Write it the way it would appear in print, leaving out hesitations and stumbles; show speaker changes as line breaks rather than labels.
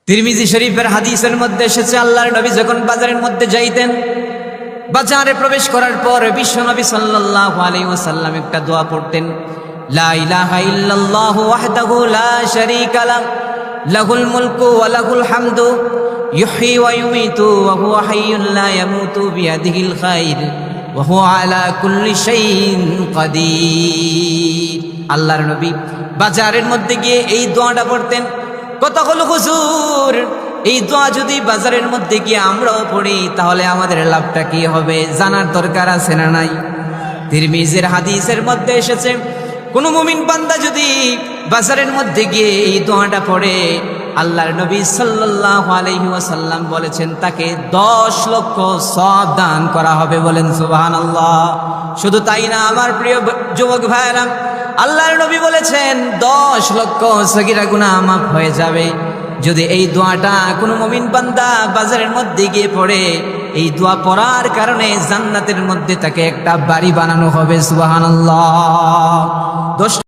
তিরমিজি শরীফের হাদিসের মধ্যে এসেছে, আল্লাহর নবী যখন বাজারের মধ্যে যাইতেন, বাজারে প্রবেশ করার পর বিশ্ব নবী সাল্লাল্লাহু আলাইহি ওয়াসাল্লাম একটা দোয়া পড়তেন, লা ইলাহা ইল্লাল্লাহু ওয়াহদাহু লা শারীকা লাহু লাহুল মুলকু ওয়া লাহুল হামদু ইউহয়ী ওয়া ইউমীতু ওয়া হুয়া হাইয়্যুন লা ইয়ামুতু বিয়াদিহিল খায়র ওয়া হুয়া আলা কুল্লি শাইইন কাদির। আল্লাহর নবী বাজারের মধ্যে গিয়ে এই দোয়াটা পড়তেন। কথা হলো, হুজুর এই দোয়া যদি বাজারের মধ্যে গিয়ে আমরাও পড়ি তাহলে আমাদের লাভটা কি হবে, জানার দরকার আছে না নাই? তিরমিজির হাদিসের মধ্যে এসেছে, কোন মুমিন বান্দা যদি বাজারের মধ্যে গিয়ে এই দোয়াটা পড়ে, আল্লাহর নবী সাল্লাল্লাহু আলাইহি ওয়াসাল্লাম বলেছেন তাকে 10 লক্ষ সওয়াব দান করা হবে। বলেন সুবহানাল্লাহ। শুধু তাই না আমার প্রিয় যুবক ভাইরা, আল্লাহর নবী বলেছেন 10 লক্ষ সগীরা গুনাহ মাফ হয়ে যাবে যদি এই দোয়াটা কোনো মুমিন বান্দা বাজারের মধ্যে গিয়ে পড়ে। এই দোয়া পড়ার কারণে জান্নাতের মধ্যে তাকে একটা বাড়ি বানানো হবে। সুবহানাল্লাহ।